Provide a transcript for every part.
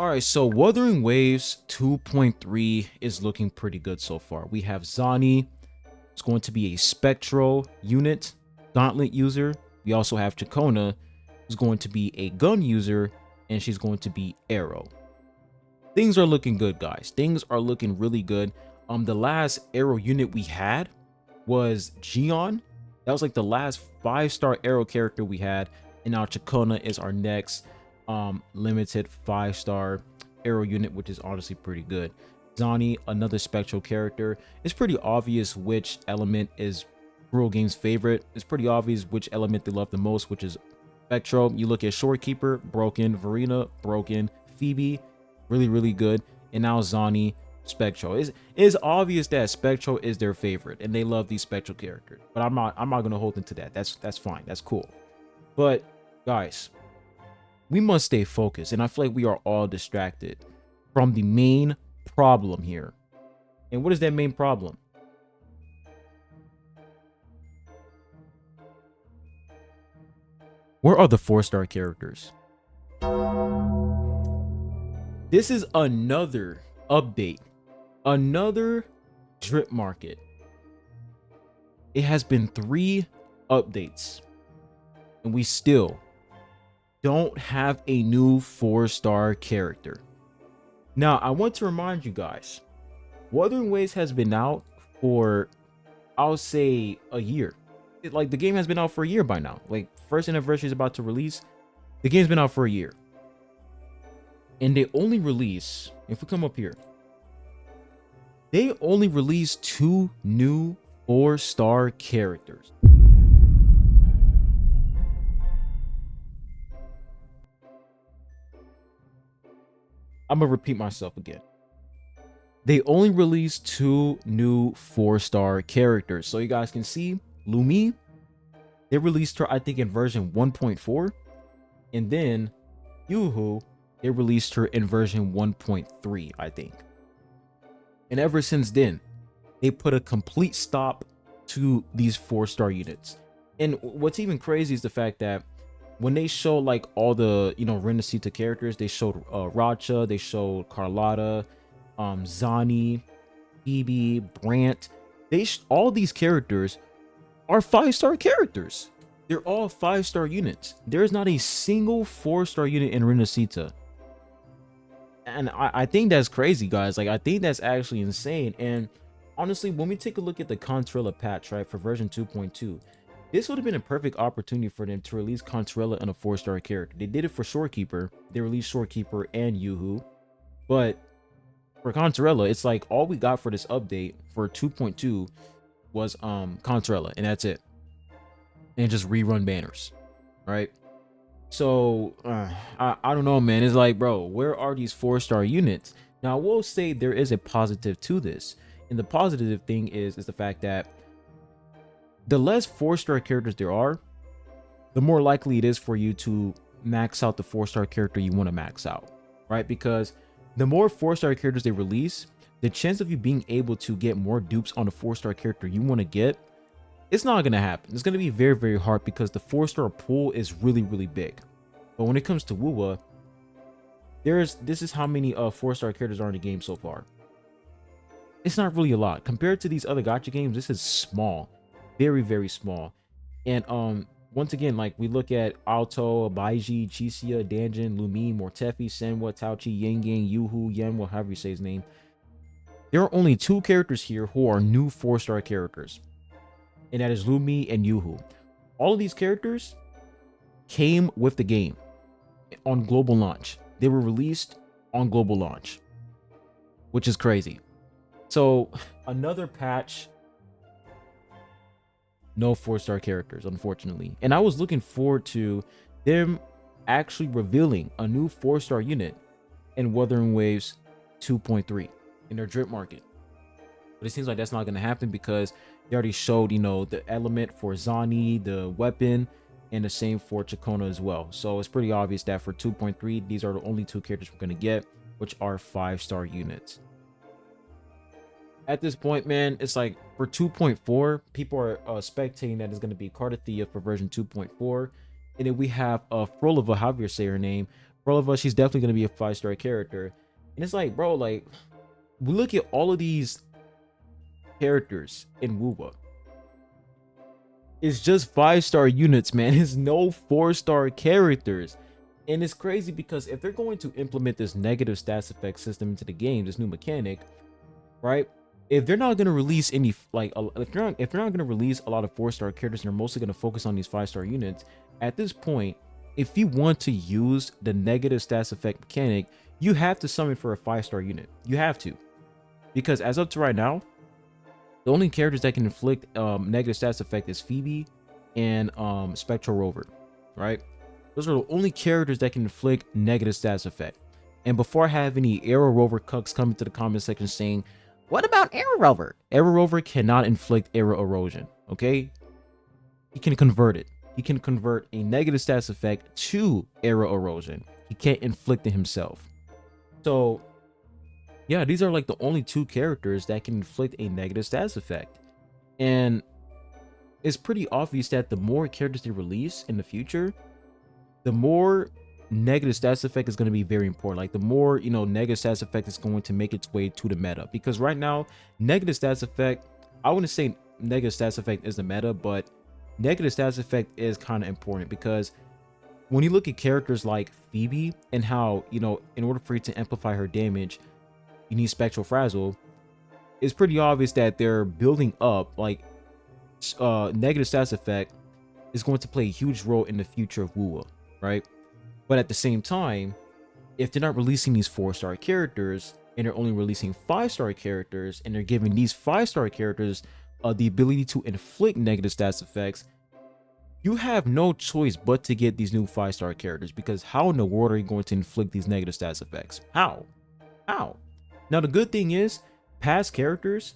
All right, so Wuthering Waves 2.3 is looking pretty good so far. We have Zani. It's going to be a Spectral unit, Gauntlet user. We also have Chakona, who's going to be a gun user, and she's going to be Arrow. Things are looking good, guys. Things are looking really good. The last Arrow unit we had was Gion. That was like the last 5-star Arrow character we had, and now Chakona is our next limited 5-star Arrow unit, which is honestly pretty good. Zani, another Spectral character. It's pretty obvious which element is Rural Game's favorite. It's pretty obvious which element they love the most, which is Spectral. You look at Shorekeeper, broken. Verena, broken. Phoebe, really good. And now Zani, Spectral. It's obvious that Spectral is their favorite, and they love these Spectral characters. But I'm not gonna hold into that. That's fine. That's cool. But guys, we must stay focused, and I feel like we are all distracted from the main problem here. And what is that main problem? Where are the 4-star characters? This is another update, another drip market. It has been 3 updates, and we still don't have a new 4-star character. Now, I want to remind you guys, Wuthering Waves has been out for, I'll say, a year. Like, the game has been out for a year by now. Like, first anniversary is about to release. The game's been out for a year. And they only release, if we come up here, they only release 2 new 4-star characters. I'm gonna repeat myself again. They only released 2 new 4-star characters. So you guys can see Lumi, they released her, I think, in version 1.4. And then Yuhu, they released her in version 1.3, I think. And ever since then, they put a complete stop to these 4-star units. And what's even crazy is the fact that when they show like all the, Renesita characters, they showed Racha, they showed Carlotta, Zani, Phoebe, Brant. All these characters are 5-star characters. They're all 5-star units. There is not a single 4-star unit in Renesita. And I think that's crazy, guys. Like, I think that's actually insane. And honestly, when we take a look at the Contralla patch, right, for version 2.2, this would have been a perfect opportunity for them to release Contralla and a 4-star character. They did it for Shorekeeper. They released Shorekeeper and Yuhu. But for Contralla, it's like all we got for this update for 2.2 was Contralla, and that's it. And just rerun banners, right? So I don't know, man. It's like, bro, where are these 4-star units? Now, I will say there is a positive to this, and the positive thing is the fact that the less 4-star characters there are, the more likely it is for you to max out the 4-star character you want to max out, right? Because the more 4-star characters they release, the chance of you being able to get more dupes on a 4-star character you want to get, it's not going to happen. It's going to be very hard because the 4-star pool is really big. But when it comes to Wuwa, this is how many 4-star characters are in the game so far. It's not really a lot. Compared to these other gacha games, this is small. Very small. And once again, like, we look at Alto, Baiji, Chisia, Danjin, Lumi, Mortefi, Senwa, Taochi, Yang, Yuhu, Yenwa, however you say his name. There are only 2 characters here who are new 4-star characters, and that is Lumi and Yuhu. All of these characters came with the game on global launch. They were released on global launch, which is crazy. So another patch, no 4-star characters, unfortunately. And I was looking forward to them actually revealing a new 4-star unit in Wuthering Waves 2.3 in their drip market. But it seems like that's not going to happen because they already showed, the element for Zani, the weapon, and the same for Chakona as well. So it's pretty obvious that for 2.3, these are the only 2 characters we're going to get, which are 5-star units. At this point, man, it's like for 2.4, people are spectating that it's going to be Cardathea for version 2.4. And then we have Frolova, however you say her name, For all of us, she's definitely going to be a 5-star character. And it's like, bro, like, we look at all of these characters in Wuwa. It's just 5-star units, man. It's no 4-star characters. And it's crazy because if they're going to implement this negative stats effect system into the game, this new mechanic, right? If they're not going to release any, like, if they're not going to release a lot of 4-star characters and they're mostly going to focus on these 5-star units, at this point, if you want to use the negative stats effect mechanic, you have to summon for a 5-star unit. You have to. Because as up to right now, the only characters that can inflict negative stats effect is Phoebe and Spectral Rover, right? Those are the only characters that can inflict negative stats effect. And before I have any Arrow Rover cucks coming to the comment section saying, what about Arrow Rover? Arrow Rover cannot inflict arrow erosion, okay? He can convert it. He can convert a negative stats effect to arrow erosion. He can't inflict it himself. So yeah, these are like the only 2 characters that can inflict a negative stats effect. And it's pretty obvious that the more characters they release in the future, the more negative stats effect is going to be very important. Like the more, you know, negative stats effect is going to make its way to the meta. Because right now, negative stats effect, I wouldn't say negative stats effect is the meta, but negative stats effect is kind of important because when you look at characters like Phoebe and how, you know, in order for you to amplify her damage, you need Spectral Frazzle, it's pretty obvious that they're building up like negative stats effect is going to play a huge role in the future of Wuwa, right? But at the same time, if they're not releasing these 4-star characters and they're only releasing 5-star characters and they're giving these 5-star characters the ability to inflict negative stats effects, you have no choice but to get these new 5-star characters, because how in the world are you going to inflict these negative stats effects? How? Now, the good thing is, past characters,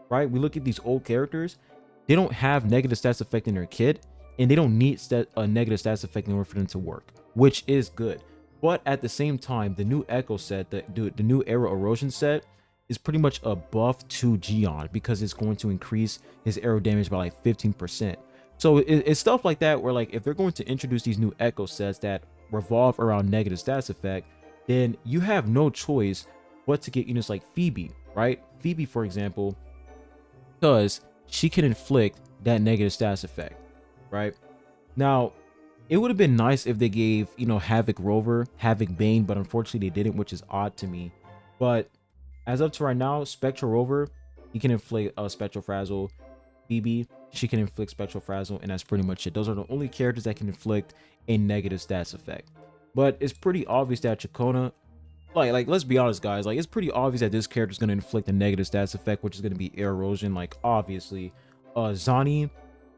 right? We look at these old characters, they don't have negative stats effect in their kit, and they don't need a negative stats effect in order for them to work, which is good. But at the same time, the new Echo set, the new Arrow Erosion set, is pretty much a buff to Gion because it's going to increase his arrow damage by like 15%. So it's stuff like that where, like, if they're going to introduce these new Echo sets that revolve around negative stats effect, then you have no choice but to get units like Phoebe, right? Phoebe, for example, because she can inflict that negative stats effect, right? Now, it would have been nice if they gave, you know, Havoc Rover, Havoc Bane, but unfortunately they didn't, which is odd to me. But as up to right now, Spectral Rover, he can inflict Spectral Frazzle. Phoebe, she can inflict Spectral Frazzle, and that's pretty much it. Those are the only characters that can inflict a negative stats effect. But it's pretty obvious that Chakona, like let's be honest, guys, like it's pretty obvious that this character is going to inflict a negative stats effect, which is going to be air erosion. Like, obviously, Zani,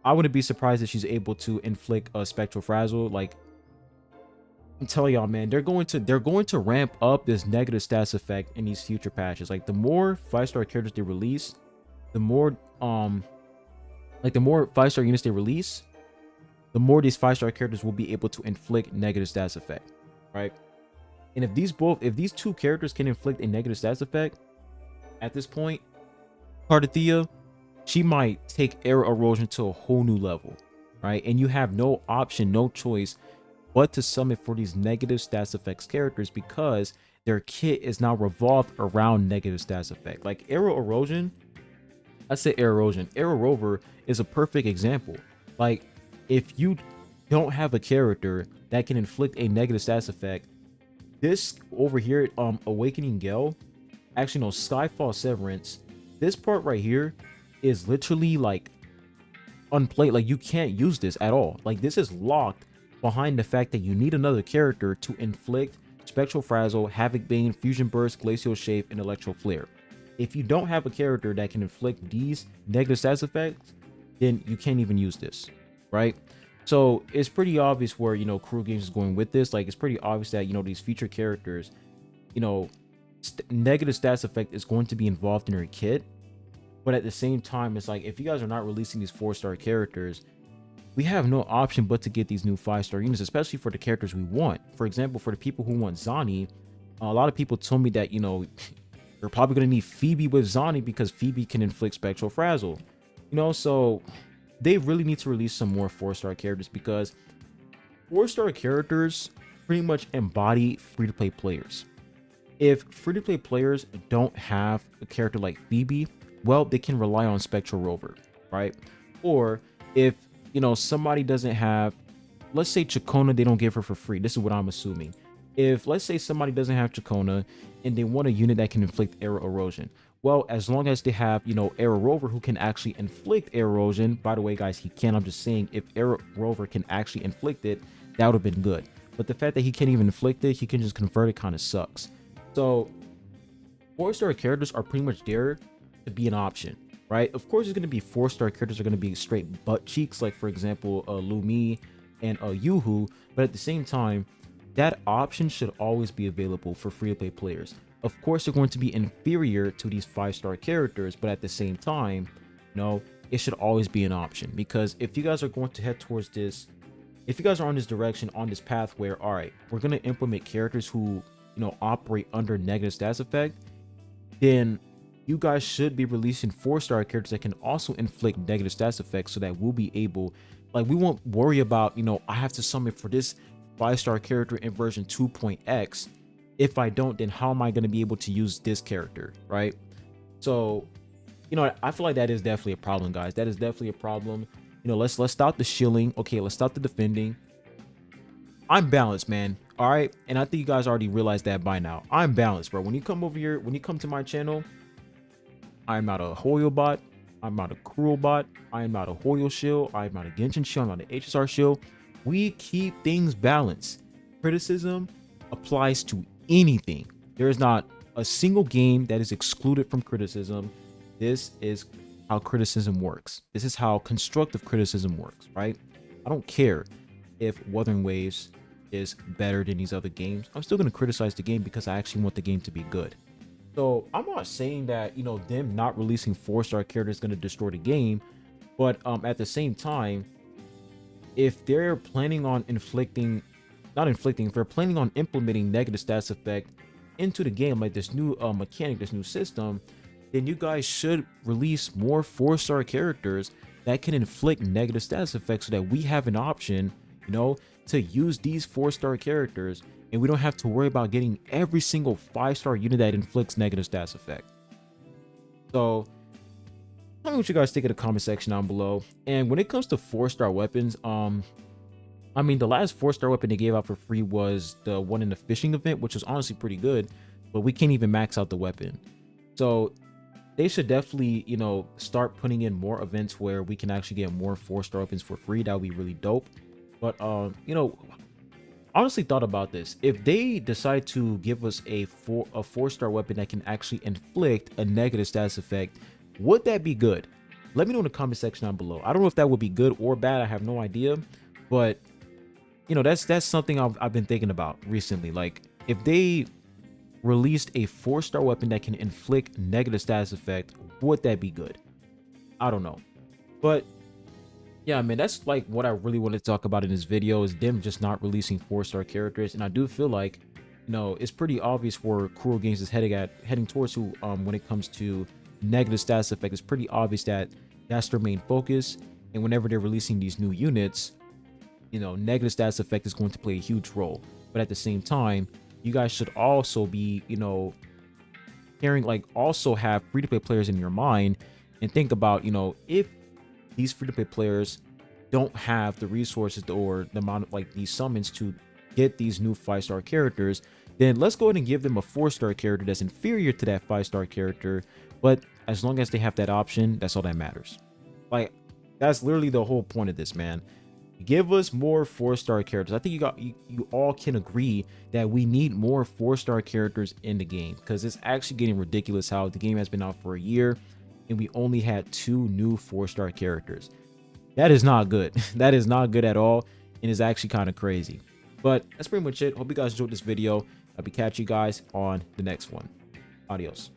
I wouldn't be surprised if she's able to inflict a Spectral Frazzle. Like, I'm telling y'all, man, they're going to ramp up this negative stats effect in these future patches. Like, the more 5-star characters they release, the more the more 5-star units they release, the more these 5-star characters will be able to inflict negative stats effect, right? And if these 2 characters can inflict a negative stats effect, at this point, Cardathea, she might take arrow erosion to a whole new level, right? And you have no option, no choice but to summon for these negative stats effects characters, because their kit is now revolved around negative stats effect. Like arrow erosion, I say arrow erosion, Arrow Rover is a perfect example. Like, if you don't have a character that can inflict a negative stats effect, this over here, Awakening Gale, actually no, Skyfall Severance, this part right here is literally like unplayed. Like, you can't use this at all. Like, this is locked behind the fact that you need another character to inflict Spectral Frazzle, Havoc Bane, Fusion Burst, Glacial Shave, and Electro Flare. If you don't have a character that can inflict these negative stats effects, then you can't even use this, right? So it's pretty obvious where, you know, Crew Games is going with this. Like, it's pretty obvious that, you know, these feature characters, you know, negative stats effect is going to be involved in their kit. But at the same time, it's like, if you guys are not releasing these 4-star characters, we have no option but to get these new 5-star units, especially for the characters we want. For example, for the people who want Zani, a lot of people told me that, you know, you're probably going to need Phoebe with Zani because Phoebe can inflict Spectral Frazzle. You know, so they really need to release some more 4-star characters, because 4-star characters pretty much embody free-to-play players. If free-to-play players don't have a character like Phoebe, well, they can rely on Spectral Rover, right? Or if, you know, somebody doesn't have, let's say Chacona, they don't give her for free. This is what I'm assuming. If, let's say somebody doesn't have Chacona and they want a unit that can inflict air erosion, well, as long as they have, you know, Air Rover who can actually inflict air erosion. By the way, guys, he can. I'm just saying, if Air Rover can actually inflict it, that would have been good. But the fact that he can't even inflict it, he can just convert it, kind of sucks. So 4-star characters are pretty much there to be an option, right? Of course, there's going to be 4-star characters are going to be straight butt cheeks, like for example, Lumi and Yoo-Hoo. But at the same time, that option should always be available for free-to-play players. Of course, they're going to be inferior to these 5-star characters, but at the same time, you know, it should always be an option. Because if you guys are going to head towards this, if you guys are on this direction, on this path where, all right, we're going to implement characters who, you know, operate under negative stats effect, then you guys should be releasing 4-star characters that can also inflict negative stats effects, so that we'll be able, like, we won't worry about, you know, I have to summon for this 5-star character in version 2.x. If I don't, then how am I going to be able to use this character, right? So, you know, I feel like that is definitely a problem, guys. That is definitely a problem. You know, let's stop the shilling. Okay, let's stop the defending. I'm balanced, man. All right, and I think you guys already realized that by now. I'm balanced, bro. When you come over here, when you come to my channel, I'm not a Hoyo bot. I'm not a Cruel bot. I'm not a Hoyo shield. I'm not a Genshin shield. I'm not an HSR shield. We keep things balanced. Criticism applies to anything. There is not a single game that is excluded from criticism. This is how criticism works. This is how constructive criticism works, right? I don't care if Wuthering Waves is better than these other games. I'm still going to criticize the game because I actually want the game to be good. So I'm not saying that, you know, them not releasing 4-star characters is going to destroy the game, but at the same time, if they're planning on if they're planning on implementing negative stats effect into the game, like this new mechanic, this new system, then you guys should release more 4-star characters that can inflict negative stats effects, so that we have an option, you know, to use these 4-star characters, and we don't have to worry about getting every single 5-star unit that inflicts negative stats effect. So tell me what you guys think in the comment section down below. And when it comes to 4-star weapons, I mean, the last 4-star weapon they gave out for free was the one in the fishing event, which was honestly pretty good, but we can't even max out the weapon. So they should definitely, you know, start putting in more events where we can actually get more 4-star weapons for free. That would be really dope. But you know, honestly thought about this. If they decide to give us a 4-star weapon that can actually inflict a negative stats effect, would that be good? Let me know in the comment section down below. I don't know if that would be good or bad. I have no idea. But you know, that's something I've been thinking about recently. Like, if they released a 4-star weapon that can inflict negative status effect, would that be good? I don't know. But yeah, man, that's like what I really wanted to talk about in this video, is them just not releasing 4-star characters. And I do feel like, you know, it's pretty obvious where Cruel Games is heading towards, who when it comes to negative status effect. It's pretty obvious that that's their main focus. And whenever they're releasing these new units, you know, negative status effect is going to play a huge role. But at the same time, you guys should also be, you know, also have free-to-play players in your mind, and think about, you know, if these free-to-play players don't have the resources or the amount of like these summons to get these new 5-star characters, then let's go ahead and give them a 4-star character that's inferior to that 5-star character. But as long as they have that option, that's all that matters. Like, that's literally the whole point of this, man. Give us more 4-star characters. I think you all can agree that we need more 4-star characters in the game, because it's actually getting ridiculous how the game has been out for a year and we only had 2 new 4-star characters. That is not good. That is not good at all, and is actually kind of crazy. But that's pretty much it. Hope you guys enjoyed this video. I'll be catching you guys on the next one. Adios.